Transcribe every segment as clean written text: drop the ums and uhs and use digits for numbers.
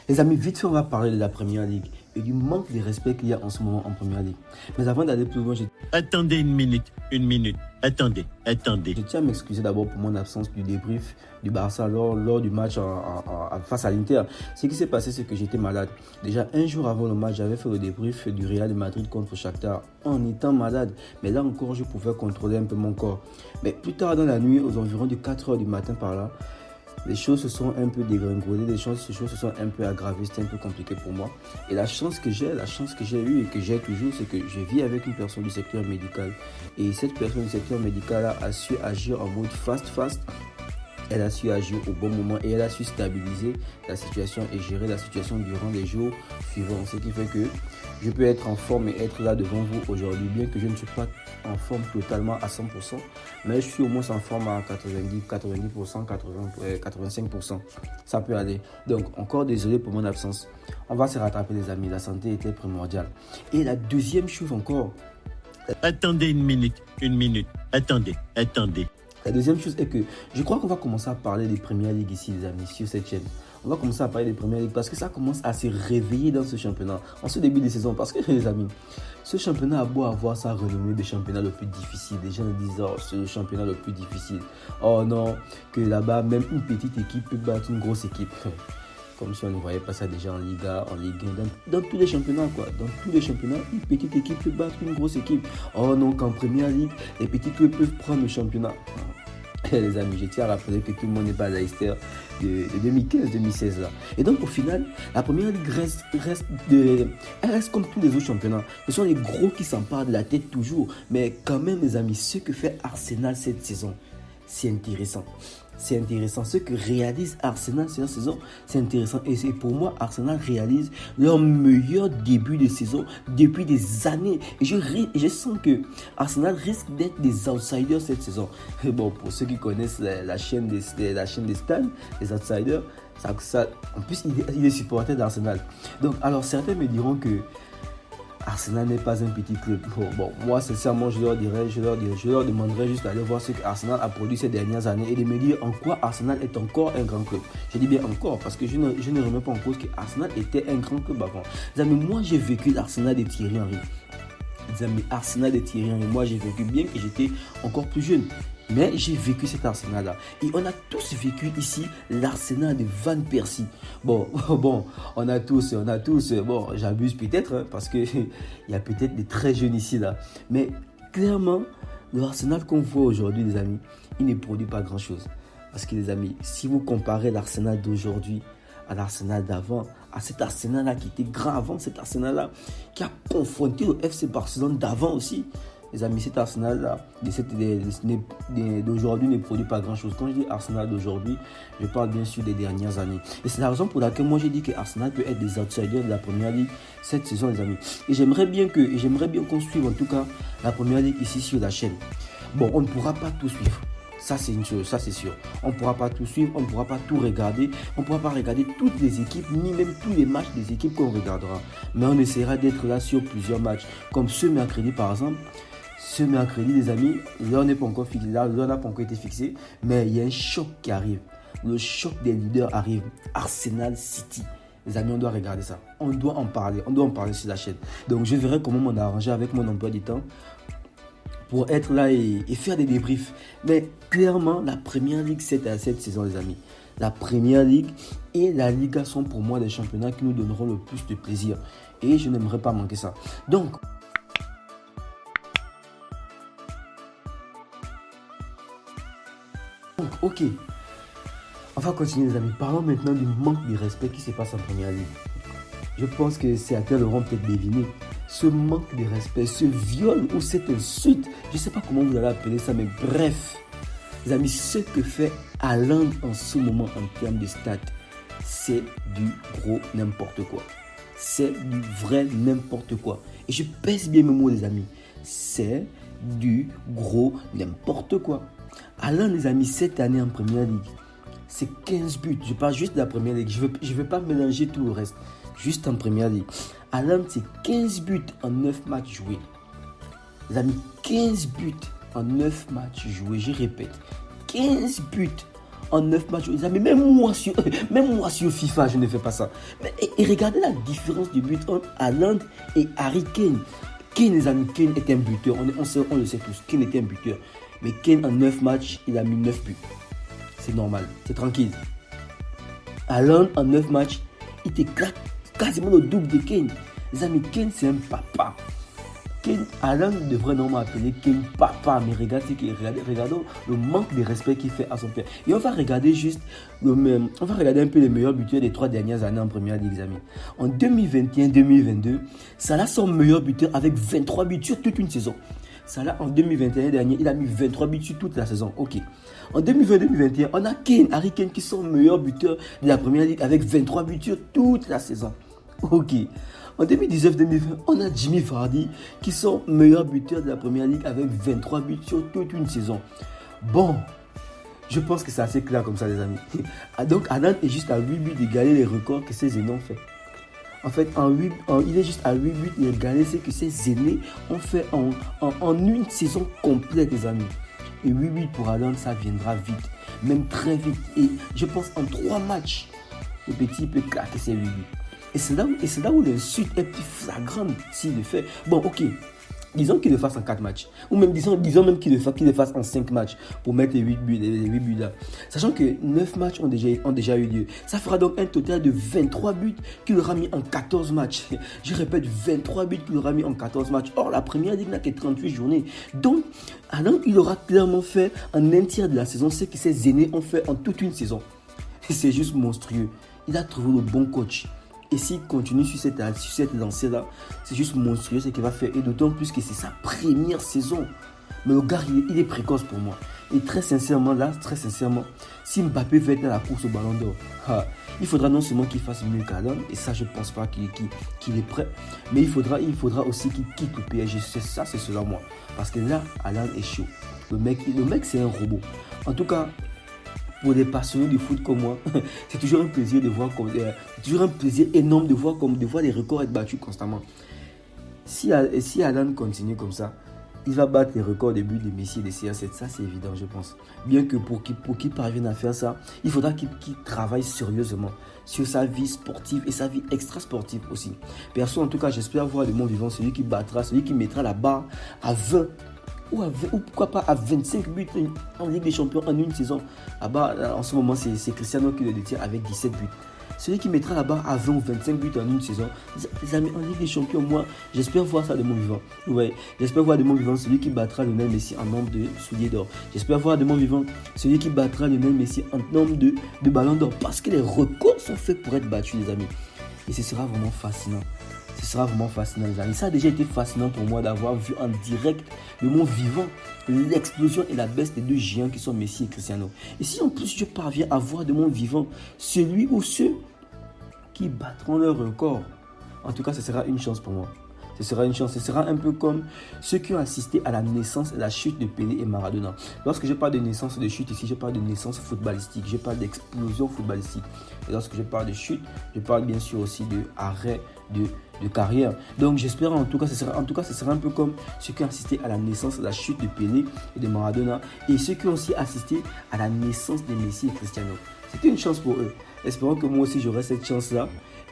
Les amis, vite fait, on va parler de la Première Ligue et du manque de respect qu'il y a en ce moment en Première Ligue. Mais avant d'aller plus loin, Attendez une minute. Attendez. je tiens à m'excuser d'abord pour mon absence du débrief du Barça lors du match face à l'Inter. Ce qui s'est passé, c'est que j'étais malade. Déjà, un jour avant le match, j'avais fait le débrief du Real de Madrid contre Shakhtar en étant malade. Mais là encore, je pouvais contrôler un peu mon corps. Mais plus tard dans la nuit, aux environs de 4 h du matin par là, les choses se sont un peu dégringolées, les choses se sont un peu aggravées, c'était un peu compliqué pour moi. Et la chance que j'ai eue et que j'ai toujours, c'est que je vis avec une personne du secteur médical. Et cette personne du secteur médical a su agir en mode fast. Elle a su agir au bon moment et elle a su stabiliser la situation et gérer la situation durant les jours suivants. Ce qui fait que je peux être en forme et être là devant vous aujourd'hui, bien que je ne suis pas en forme totalement à 100%, mais je suis au moins en forme à 90%, 85%. Ça peut aller. Donc, encore désolé pour mon absence. On va se rattraper les amis, la santé était primordiale. Et la deuxième chose encore. Attendez une minute. Attendez. La deuxième chose est que je crois qu'on va commencer à parler des Premières Ligues ici, les amis, sur cette chaîne. On va commencer à parler des Premières Ligues parce que ça commence à se réveiller dans ce championnat, en ce début de saison. Parce que, les amis, ce championnat a beau avoir sa renommée de championnat le plus difficile. Les gens disent, oh, c'est le championnat le plus difficile. Oh non, que là-bas, même une petite équipe peut battre une grosse équipe. Comme si on ne voyait pas ça déjà en Liga, en Ligue 1, dans tous les championnats quoi. Dans tous les championnats, une petite équipe peut battre une grosse équipe. Oh non, qu'en Première Ligue, les petits clubs peuvent prendre le championnat. Les amis, je tiens à rappeler que tout le monde n'est pas à Leicester de 2015-2016 là. Et donc au final, la Première Ligue elle reste comme tous les autres championnats. Ce sont les gros qui s'emparent de la tête toujours. Mais quand même les amis, ce que fait Arsenal cette saison, c'est intéressant. C'est intéressant. Ce que réalise Arsenal cette saison, c'est intéressant. Et c'est pour moi, Arsenal réalise leur meilleur début de saison depuis des années. Et je sens que Arsenal risque d'être des outsiders cette saison. Et bon, pour ceux qui connaissent la chaîne des Stans, les outsiders, en plus, il est supporter d'Arsenal. Donc, alors certains me diront que Arsenal n'est pas un petit club. Bon, moi, sincèrement, je leur demanderais juste d'aller voir ce qu'Arsenal a produit ces dernières années et de me dire en quoi Arsenal est encore un grand club. Je dis bien encore parce que je ne remets pas en cause qu'Arsenal était un grand club avant. Les amis, moi, j'ai vécu l'Arsenal de Thierry Henry. Les amis, Arsenal de Thierry Henry, moi, j'ai vécu bien que j'étais encore plus jeune. Mais j'ai vécu cet Arsenal-là. Et on a tous vécu ici l'Arsenal de Van Persie. Bon, on a tous, bon, j'abuse peut-être, parce qu'il y a peut-être des très jeunes ici, là. Mais clairement, le Arsenal qu'on voit aujourd'hui, les amis, il ne produit pas grand-chose. Parce que les amis, si vous comparez l'Arsenal d'aujourd'hui à l'Arsenal d'avant, à cet Arsenal-là qui était grand avant, cet Arsenal-là qui a confronté le FC Barcelone d'avant aussi, les amis, cet Arsenal-là d'aujourd'hui ne produit pas grand-chose. Quand je dis Arsenal d'aujourd'hui, je parle bien sûr des dernières années. Et c'est la raison pour laquelle moi j'ai dit que Arsenal peut être des outsiders de la Première Ligue cette saison, les amis. Et j'aimerais bien qu'on suive en tout cas la Première Ligue ici sur la chaîne. Bon, on ne pourra pas tout suivre. Ça, c'est une chose, ça c'est sûr. On ne pourra pas tout suivre, on ne pourra pas tout regarder. On ne pourra pas regarder toutes les équipes, ni même tous les matchs des équipes qu'on regardera. Mais on essaiera d'être là sur plusieurs matchs. Comme ce mercredi par exemple. Ce mercredi, les amis, l'heure n'est pas encore fixée, l'heure n'a pas encore été fixée, mais il y a un choc qui arrive. Le choc des leaders arrive. Arsenal City. Les amis, on doit regarder ça. On doit en parler sur la chaîne. Donc, je verrai comment m'en arranger avec mon emploi du temps pour être là et faire des débriefs. Mais clairement, la Première Ligue, c'est à cette saison, les amis. La Première Ligue et la Liga sont pour moi des championnats qui nous donneront le plus de plaisir. Et je n'aimerais pas manquer ça. Donc, ok, on va continuer les amis. Parlons maintenant du manque de respect qui se passe en Première Ligue. Je pense que certains l'auront peut-être deviné. Ce manque de respect, ce viol ou cette insulte, je ne sais pas comment vous allez appeler ça, mais bref. Les amis, ce que fait Haaland en ce moment en termes de stats, c'est du gros n'importe quoi. C'est du vrai n'importe quoi. Et je pèse bien mes mots les amis. C'est du gros n'importe quoi. Haaland, les amis, cette année en Première Ligue, c'est 15 buts. Je parle juste de la Première Ligue. Je ne veux pas mélanger tout le reste. Juste en Première Ligue. Haaland, c'est 15 buts en 9 matchs joués. Les amis, 15 buts en 9 matchs joués. Je répète, 15 buts en 9 matchs, les amis. Même moi sur FIFA, je ne fais pas ça. Et regardez la différence de but entre Haaland et Harry Kane. Kane, les amis, Kane est un buteur. On le sait tous. Kane était un buteur. Mais Kane, en 9 matchs, il a mis 9 buts. C'est normal. C'est tranquille. Haaland, en 9 matchs, il te claque quasiment le double de Kane. Les amis, Kane, c'est un papa. Haaland devrait normalement appeler Kane papa. Mais regardons le manque de respect qu'il fait à son père. Et on va regarder un peu les meilleurs buteurs des 3 dernières années en première ligue, les amis. En 2021-2022, Salah son meilleur buteur avec 23 buts sur toute une saison. Salah, en 2021 dernier, il a mis 23 buts sur toute la saison. Ok. En 2020-2021, on a Harry Kane qui sont meilleurs buteurs de la première ligue avec 23 buts sur toute la saison. Ok. En 2019-2020, on a Jimmy Vardy qui sont meilleurs buteurs de la première ligue avec 23 buts sur toute une saison. Bon, je pense que c'est assez clair comme ça, les amis. Donc, Haaland est juste à 8 buts d'égaler les records que ses aînés ont fait. En fait, il est juste à 8 buts d'égaler ce que ses aînés ont fait en une saison complète, les amis. Et 8 buts pour Haaland, ça viendra vite, même très vite. Et je pense en 3 matchs, le petit peut claquer ses 8 buts. Et c'est là où l'insulte est plus flagrante s'il le fait. Bon, ok. Disons qu'il le fasse en 4 matchs. Ou même, disons même qu'il le fasse en 5 matchs pour mettre les 8 buts là. Sachant que 9 matchs ont déjà eu lieu. Ça fera donc un total de 23 buts qu'il aura mis en 14 matchs. Je répète, 23 buts qu'il aura mis en 14 matchs. Or, la première ligue n'a que 38 journées. Donc, alors il aura clairement fait en un tiers de la saison ce que ses aînés ont fait en toute une saison. Et c'est juste monstrueux. Il a trouvé le bon coach. Et s'il continue sur cette lancée-là, c'est juste monstrueux ce qu'il va faire. Et d'autant plus que c'est sa première saison. Mais le gars, il est précoce pour moi. Et très sincèrement, si Mbappé veut être dans la course au Ballon d'Or, il faudra non seulement qu'il fasse mieux qu'Haaland, et ça, je ne pense pas qu'il est prêt, mais il faudra aussi qu'il quitte le PSG. C'est ça, c'est selon moi. Parce que là, Haaland est chaud. Le mec, c'est un robot. En tout cas, pour des passionnés du foot comme moi, c'est toujours un plaisir énorme de voir les records être battus constamment. Si Haaland continue comme ça, il va battre les records de buts de Messi et de CR7. Ça, c'est évident, je pense. Bien que pour qu'il parvienne à faire ça, il faudra qu'il travaille sérieusement sur sa vie sportive et sa vie extra-sportive aussi. Perso, en tout cas, j'espère voir de mon vivant celui qui mettra la barre à 20 ou pourquoi pas à 25 buts en Ligue des Champions en une saison. En ce moment, c'est Cristiano qui le détient avec 17 buts. Celui qui mettra la barre à 20 ou 25 buts en une saison, les amis, en Ligue des Champions, moi, j'espère voir ça de mon vivant. Ouais, j'espère voir de mon vivant celui qui battra Lionel Messi en nombre de souliers d'or. J'espère voir de mon vivant celui qui battra Lionel Messi en nombre de ballons d'or. Parce que les records sont faits pour être battus, les amis. Et ce sera vraiment fascinant. Les amis. Ça a déjà été fascinant pour moi d'avoir vu en direct de mon vivant l'explosion et la baisse des 2 géants qui sont Messi et Cristiano. Et si en plus je parviens à voir de mon vivant celui ou ceux qui battront leur record, en tout cas ce sera une chance pour moi. Ce sera un peu comme ceux qui ont assisté à la naissance et la chute de Pelé et Maradona. Lorsque je parle de naissance et de chute ici, je parle de naissance footballistique, je parle d'explosion footballistique. Et lorsque je parle de chute, je parle bien sûr aussi de arrêt de carrière. Donc j'espère ce sera un peu comme ceux qui ont assisté à la naissance et la chute de Pelé et de Maradona et ceux qui ont aussi assisté à la naissance de Messi et Cristiano. C'était une chance pour eux. Espérons que moi aussi j'aurai cette chance-là,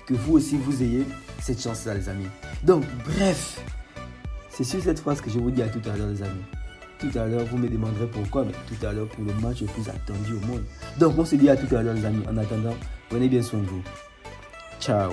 que vous aussi vous ayez cette chance-là, les amis. Donc bref, c'est sur cette phrase que je vous dis à tout à l'heure, les amis. Tout à l'heure, vous me demanderez pourquoi, mais tout à l'heure pour le match le plus attendu au monde. Donc on se dit à tout à l'heure, les amis. En attendant, prenez bien soin de vous. Ciao.